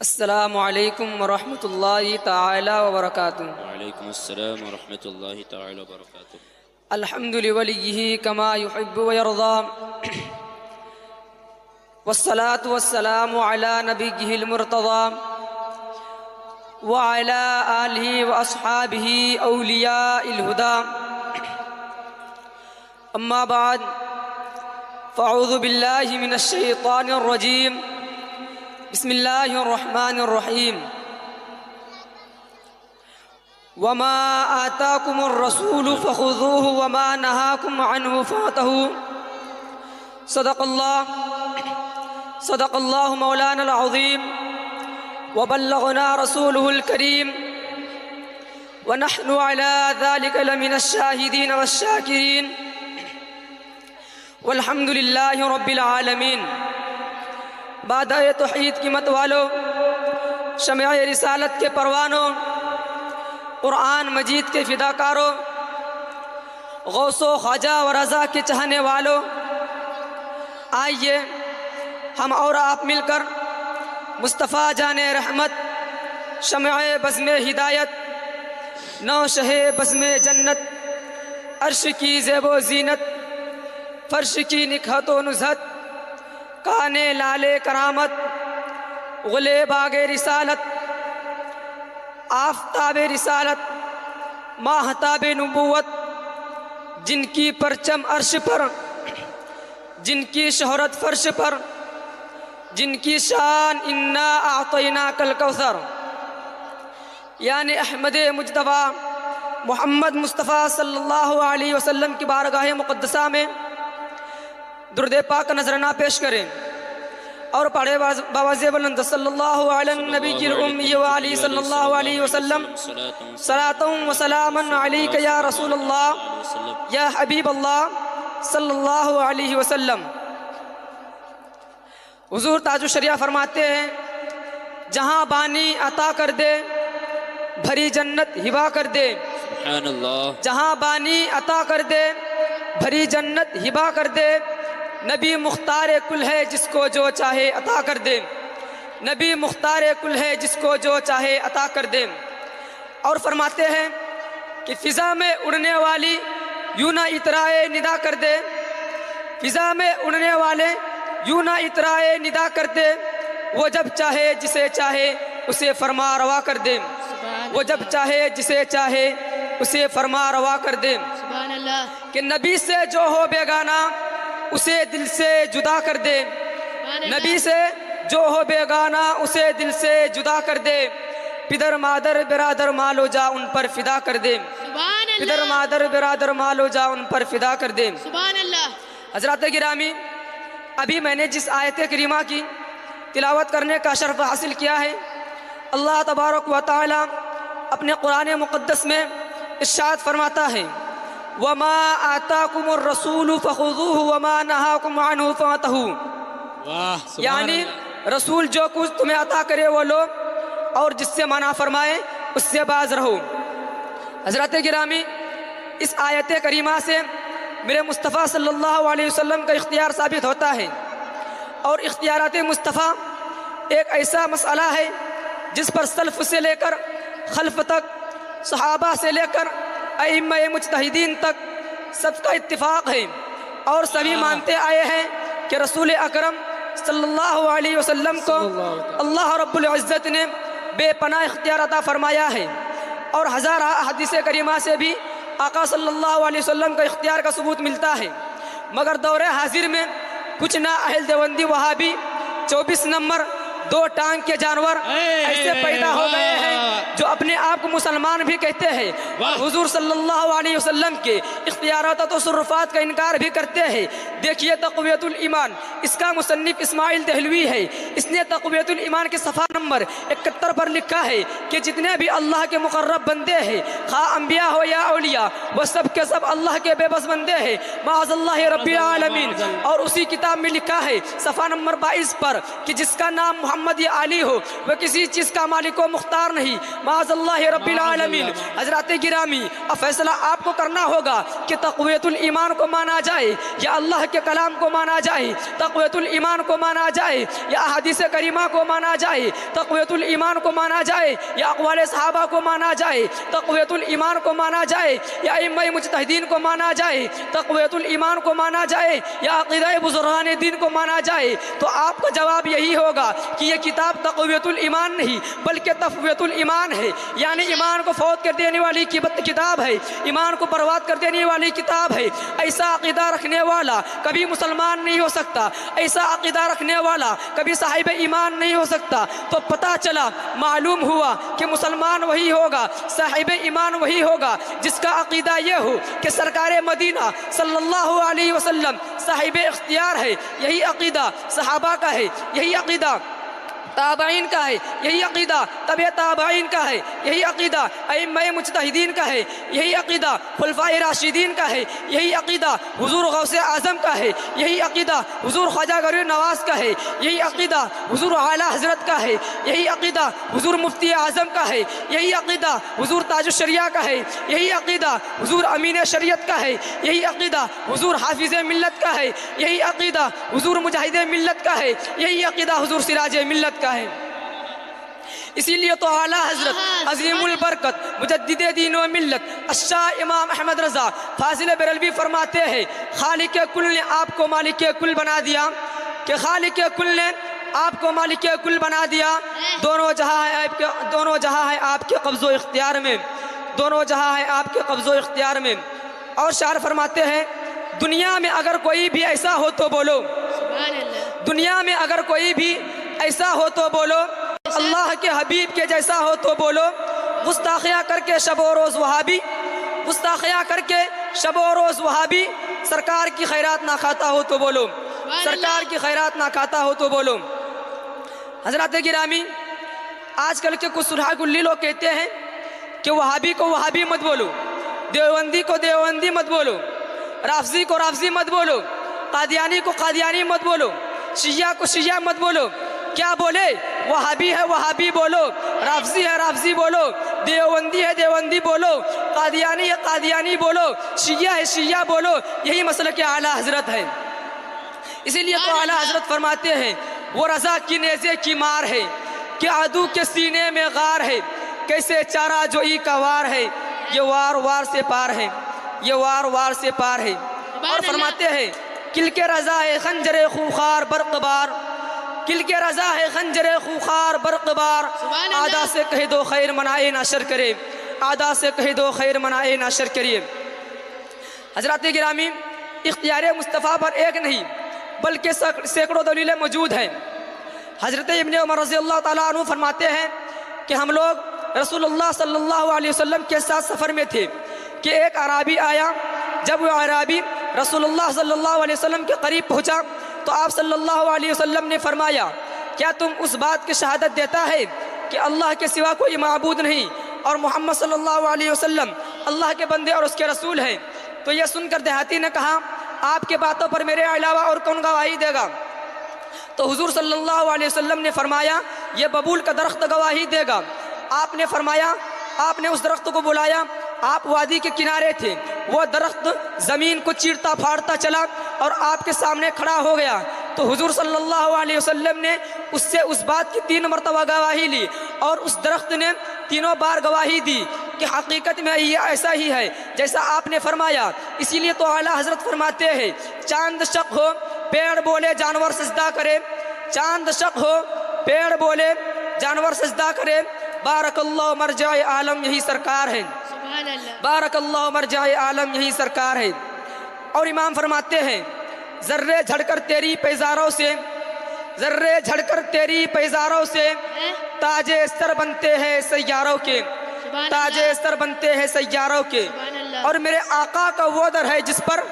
السلام علیکم ورحمۃ اللہ تعالی وبرکاتہ۔ وعلیکم السلام ورحمۃ اللہ تعالی وبرکاتہ۔ الحمد لولیہ کما یحب ویرضا، والصلاة والسلام علی نبیہ المرتضی وعلی آلہ واصحابہ اولیاء الہدی، اما بعد فاعوذ باللہ من الشیطان الرجیم، بسم اللہ الرحمن الرحیم۔ وما آتاکم الرسول فخذوه وما نہاکم عنہ فانتہوا۔ صدق اللہ مولانا العظیم وبلغنا رسوله الكریم ونحن على ذلك لمن الشاہدین والشاکرین والحمد للہ رب العالمین۔ بادۂ توحید کی مت والو، شمع رسالت کے پروانوں، قرآن مجید کے فداکاروں، غوث و خواجہ و رضا کے چاہنے والوں، آئیے ہم اور آپ مل کر مصطفیٰ جان رحمت، شمع بزم ہدایت، نو شہ بزم جنت، عرش کی زیب و زینت، فرش کی نکہت و نزہت، کانے لال کرامت، غلے باغ رسالت، آفتاب رسالت، ماہتاب نبوت، جن کی پرچم عرش پر، جن کی شہرت فرش پر، جن کی شان انا اعطیناک الکوثر، یعنی احمد مجتبی محمد مصطفیٰ صلی اللہ علیہ وسلم کی بارگاہ مقدسہ میں درود پاک نذرانہ پیش کریں اور پڑھے باوازِ بلند صلی اللہ علی النبی الامی وآلہ صلی اللہ علیہ وسلم، صلاۃ و سلام علیک یا رسول اللہ یا حبیب اللہ صلی اللہ علیہ وسلم۔ حضور تاج الشریعہ فرماتے ہیں، جہاں بانی عطا کر دے بھری جنت ہبا کر دے، سبحان اللہ۔ جہاں بانی عطا کر دے بھری جنت ہبا کر دے، نبی مختار کل ہے جس کو جو چاہے عطا کر دے، نبی مختار کل ہے جس کو جو چاہے عطا کر دے۔ اور فرماتے ہیں کہ فضا میں اڑنے والی یوں نہ اطرائے ندا کر دے، فضا میں اڑنے والے یوں نہ اطرائے ندا کر دے، وہ جب چاہے جسے چاہے اسے فرما روا کر دے، وہ جب چاہے جسے چاہے اسے فرما روا کر دے۔ سبحان اللہ۔ کہ نبی سے جو ہو بیگانہ اسے دل سے جدا کر دے، نبی سے جو ہو بیگانہ اسے دل سے جدا کر دے، پدر مادر برادر مالو جا ان پر فدا کر دے، سبحان اللہ۔ پدر مادر برادر مالو جا ان پر فدا کر دے۔ سبحان اللہ۔ حضرات گرامی، ابھی میں نے جس آیت کریمہ کی تلاوت کرنے کا شرف حاصل کیا ہے، اللہ تبارک و تعالی اپنے قرآن مقدس میں ارشاد فرماتا ہے، وَمَا آتَاكُمُ الرَّسُولُ فَخُذُوهُ وَمَا نَهَاكُمْ عَنْهُ فَانْتَهُوا۔ واہ، سبحان یعنی اللہ۔ رسول جو کچھ تمہیں عطا کرے وہ لو، اور جس سے منع فرمائے اس سے باز رہو۔ حضرات گرامی، اس آیت کریمہ سے میرے مصطفیٰ صلی اللہ علیہ وسلم کا اختیار ثابت ہوتا ہے، اور اختیارات مصطفیٰ ایک ایسا مسئلہ ہے جس پر سلف سے لے کر خلف تک، صحابہ سے لے کر ائمہ مجتہدین تک سب کا اتفاق ہے، اور سبھی مانتے آئے ہیں کہ رسول اکرم صلی اللہ علیہ وسلم کو اللہ رب العزت نے بے پناہ اختیار عطا فرمایا ہے، اور ہزارہ احادیث کریمہ سے بھی آقا صلی اللہ علیہ وسلم کا اختیار کا ثبوت ملتا ہے۔ مگر دور حاضر میں کچھ نا اہل دیوبندی وہابی 24 نمبر دو ٹانگ کے جانور ایسے پیدا ہو گئے ہیں جو اپنے آپ کو مسلمان بھی کہتے ہیں، حضور صلی اللہ علیہ وسلم کے اختیارات و تصرفات کا انکار بھی کرتے ہیں۔ دیکھیے تقویت الایمان، اس کا مصنف اسماعیل دہلوی ہے، اس نے تقویت الایمان کے صفحہ نمبر 71 پر لکھا ہے کہ جتنے بھی اللہ کے مقرب بندے ہیں، خواہ انبیاء ہو یا اولیاء، وہ سب کے سب اللہ کے بے بس بندے ہیں، معاذ اللہ رب العالمین۔ اور اسی کتاب میں لکھا ہے صفحہ نمبر 22 پر کہ جس کا نام محمد یا علی ہو وہ کسی چیز کا مالک و مختار نہیں، معاذ اللہ رب العالمین۔ حضرات گرامی، اب فیصلہ آپ کو کرنا ہوگا کہ تقویت الایمان کو مانا جائے یا اللہ کے کلام کو مانا جائے، تقویت الایمان کو مانا جائے یا احادیث کریمہ کو مانا جائے، تقویت الایمان کو مانا جائے یا اقوال صحابہ کو مانا جائے، تقویت الایمان کو مانا جائے یا ائمہ مجتہدین کو مانا جائے، تقویت الایمان کو مانا جائے یا عقیدہ بزرگان دین کو مانا جائے۔ تو آپ کا جواب یہی ہوگا کہ یہ کتاب تقویت الایمان نہیں بلکہ تفویت الایمان ہے، یعنی ایمان کو فوت کر دینے والی کتاب ہے، ایمان کو برباد کر دینے والی کتاب ہے۔ ایسا عقیدہ رکھنے والا کبھی مسلمان نہیں ہو سکتا، ایسا عقیدہ رکھنے والا کبھی صاحب ایمان نہیں ہو سکتا۔ تو پتہ چلا، معلوم ہوا کہ مسلمان وہی ہوگا، صاحب ایمان وہی ہوگا جس کا عقیدہ یہ ہو کہ سرکار مدینہ صلی اللہ علیہ وسلم صاحب اختیار ہے، یہی عقیدہ صحابہ کا ہے، یہی عقیدہ تابعین کا ہے، یہی عقیدہ تبع تابعین کا ہے، یہی عقیدہ ائمہ مجتہدین کا ہے، یہی عقیدہ خلفائے راشدین کا ہے، یہی عقیدہ حضور غوث اعظم کا ہے، یہی عقیدہ حضور خواجہ غریب نواز کا ہے، یہی عقیدہ حضور اعلیٰ حضرت کا ہے، یہی عقیدہ حضور مفتی اعظم کا ہے، یہی عقیدہ حضور تاج الشریعہ کا ہے، یہی عقیدہ حضور امین شریعت کا ہے، یہی عقیدہ حضور حافظ ملت کا ہے، یہی عقیدہ حضور مجاہد ملت کا ہے، یہی عقیدہ حضور سراج ملت کا ہے۔ اسی لیے تو اعلیٰ حضرت عظیم البرکت مجدد دین و ملت الشاہ امام احمد رضا فاضل بریلوی فرماتے ہیں، خالق کل نے آپ کو مالک کل بنا دیا، کہ خالق کل نے آپ کو مالک کل بنا دیا، دونوں جہاں ہے آپ کے قبض و اختیار میں، دونوں جہاں ہے آپ کے قبض و اختیار میں۔ اور شاعر فرماتے ہیں، دنیا میں اگر کوئی بھی ایسا ہو تو بولو، سبحان اللہ، دنیا میں اگر کوئی بھی ایسا ہو تو بولو، اللہ کے حبیب کے جیسا ہو تو بولو، گستاخیاں کر کے شب و روز وہابی، گستاخیاں کر کے شب و روز وہابی، سرکار کی خیرات نہ کھاتا ہو تو بولو، سرکار کی خیرات نہ کھاتا ہو تو بولو۔ حضرات گرامی، آج کل کے کچھ سرحا گلی لوگ کہتے ہیں کہ وہابی کو وہابی مت بولو، دیوبندی کو دیوبندی مت بولو، رافضی کو رافضی مت بولو، قادیانی کو قادیانی مت بولو، شیعہ کو شیعہ مت بولو۔ کیا بولے؟ وہابی ہے وہابی بولو، رافضی ہے رافضی بولو، دیوبندی ہے دیوبندی بولو، قادیانی ہے قادیانی بولو، شیعہ ہے شیعہ بولو۔ یہی مسلک اعلیٰ حضرت ہے۔ اسی لیے تو اعلیٰ حضرت فرماتے ہیں، وہ رضا کی نیزے کی مار ہے کہ عدو کے سینے میں غار ہے، کیسے چارہ جوئی کا وار ہے، یہ وار وار سے پار ہے، یہ وار وار سے پار ہے۔ اور فرماتے ہیں، کل کے رضا ہے خنجر خوخار برق بار، کل کے رضا ہے خنجر خوخار برق بار، آدھا سے کہہ دو خیر منائے نہ شر کرے، آدھا سے کہہ دو خیر منائے نہ شر کریے۔ حضرات گرامی، اختیار مصطفیٰ پر ایک نہیں بلکہ سینکڑوں دلیلیں موجود ہیں۔ حضرت ابن عمر رضی اللہ تعالیٰ عنہ فرماتے ہیں کہ ہم لوگ رسول اللہ صلی اللہ علیہ وسلم کے ساتھ سفر میں تھے کہ ایک اعرابی آیا۔ جب وہ اعرابی رسول اللہ صلی اللہ علیہ وسلم کے قریب پہنچا تو آپ صلی اللہ علیہ وسلم نے فرمایا، کیا تم اس بات کی شہادت دیتا ہے کہ اللہ کے سوا کوئی معبود نہیں اور محمد صلی اللہ علیہ وسلم اللہ کے بندے اور اس کے رسول ہیں؟ تو یہ سن کر دیہاتی نے کہا، آپ کے باتوں پر میرے علاوہ اور کون گواہی دے گا؟ تو حضور صلی اللہ علیہ وسلم نے فرمایا، یہ ببول کا درخت گواہی دے گا۔ آپ نے فرمایا، آپ نے اس درخت کو بلایا، آپ وادی کے کنارے تھے، وہ درخت زمین کو چیرتا پھاڑتا چلا اور آپ کے سامنے کھڑا ہو گیا۔ تو حضور صلی اللہ علیہ وسلم نے اس سے اس بات کی 3 مرتبہ گواہی لی اور اس درخت نے تینوں بار گواہی دی کہ حقیقت میں یہ ایسا ہی ہے جیسا آپ نے فرمایا۔ اسی لیے تو اعلیٰ حضرت فرماتے ہیں، چاند شق ہو پیڑ بولے جانور سجدہ کرے، چاند شق ہو پیڑ بولے جانور سجدہ کرے، بارک اللہ مرجع عالم یہی سرکار ہے، سبحان اللہ، بارک اللہ مرجع عالم یہی سرکار ہے۔ اور امام فرماتے ہیں، ذرے جھڑ کر تیری پیزاروں سے، ذرے جھڑ کر تیری پیزاروں سے تاج سر بنتے ہیں سیاروں کے، تاج سر بنتے ہیں سیاروں کے۔ اور میرے آقا کا وہ در ہے جس پر،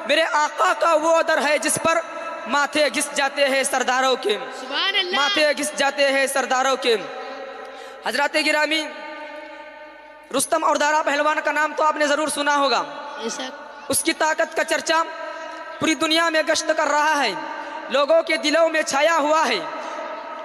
میرے آقا کا وہ در ہے جس پر ماتھے گھس جاتے ہیں سرداروں کے، سبحان اللہ، ماتھے گھس جاتے ہیں سرداروں کے۔ حضرات گرامی، رستم اور دارا پہلوان کا نام تو آپ نے ضرور سنا ہوگا۔ اس کی طاقت کا چرچا پوری دنیا میں گشت کر رہا ہے، لوگوں کے دلوں میں چھایا ہوا ہے۔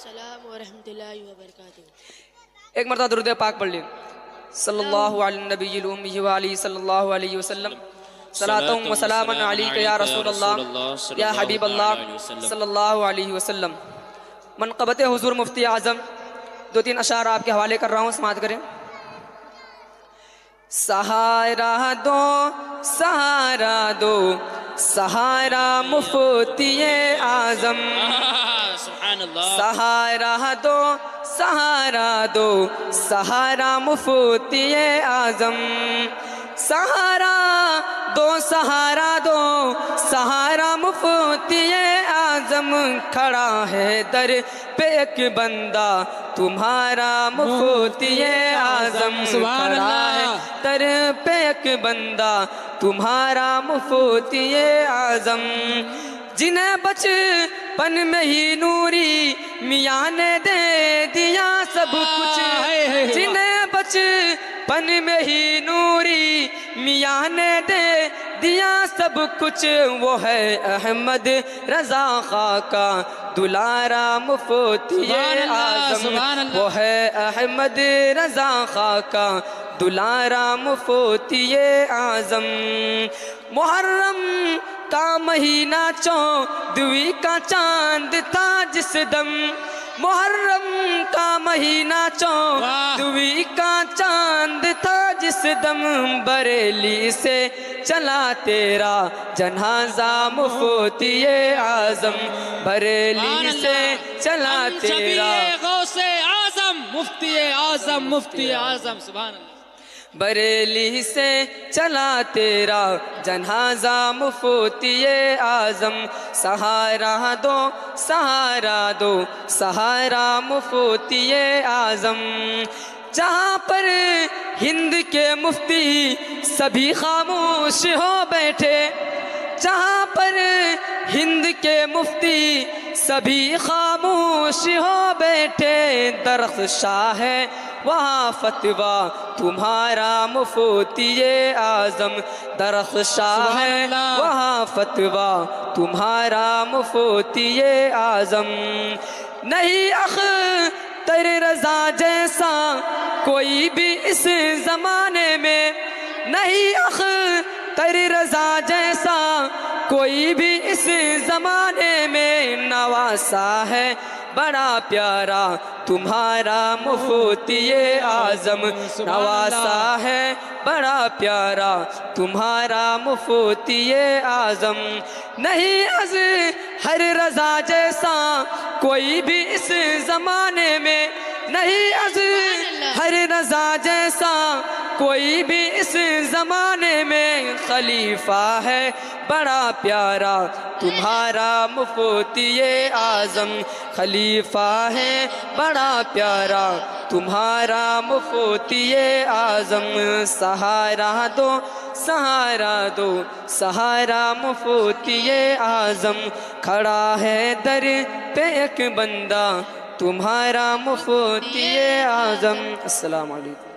السلام ورحمۃ اللہ وبرکاتہ. ایک مرتبہ درود پاک پڑھ لیں. صلی اللہ علی النبی الامی و علی صلی اللہ علیہ وسلم. صلاۃ و سلام علیک یا رسول اللہ یا حبیب اللہ صلی اللہ علیہ وسلم. منقبت حضور مفتی اعظم 2-3 اشعار آپ کے حوالے کر رہا ہوں، سماعت کریں. سہارا دو سہارا دو سہارا مفتی اعظم. سبحان اللہ. سہارا دو سہارا دو سہارا مفتی اعظم. سہارا دو سہارا دو سہارا مفتی اعظم. کھڑا ہے در پہ ایک بندہ تمہارا مفتی اعظم. سبحان کھڑا ہے اللہ. در پہ ایک بندہ تمہارا مفتی اعظم. جنہیں بچپن میں ہی نوری میاں نے دے دیا سب کچھ. جنہیں بچپن میں ہی نوری میاں نے دے دیا سب کچھ. وہ ہے احمد رضا خاں کا دلارا مفتی اعظم. وہ ہے احمد رضا خاں کا دلارا مفتی اعظم. محرم کا مہینہ 14ویں کا چاند تھا جس دم. محرم کا مہینہ 14ویں کا چاند تھا جس دم. بریلی سے چلا تیرا جنازہ مفتی اعظم. بریلی سے چلا تیرا غوث اعظم مفتی اعظم مفتی اعظم. سبحان اللہ. بریلی سے چلا تیرا جنازہ مفتی اعظم. سہارا دو سہارا دو سہارا مفتی اعظم. جہاں پر ہند کے مفتی سبھی خاموش ہو بیٹھے. جہاں پر ہند کے مفتی سبھی خاموش ہو بیٹھے. درخت شاہ ہے وہاں فتویٰ تمہارا مفتی اعظم. درخت شاہ ہے وہاں فتویٰ تمہارا مفتی اعظم. نہیں اختر رضا جیسا کوئی بھی اس زمانے میں. نہیں اختر رضا جیسا کوئی بھی اس زمانے میں. نواسا ہے بڑا پیارا تمہارا مفتی اعظم. نواسا ہے بڑا پیارا تمہارا مفتی اعظم. نہیں از ہر رضا جیسا کوئی بھی اس زمانے میں. نہیں از ہر رضا جیسا کوئی بھی اس زمانے میں. خلیفہ ہے بڑا پیارا تمہارا مفتی اعظم. خلیفہ ہے بڑا پیارا تمہارا مفتی اعظم. سہارا دو سہارا دو سہارا مفتی اعظم. کھڑا ہے در پہ ایک بندہ تمہارا مفتی اعظم. السلام علیکم.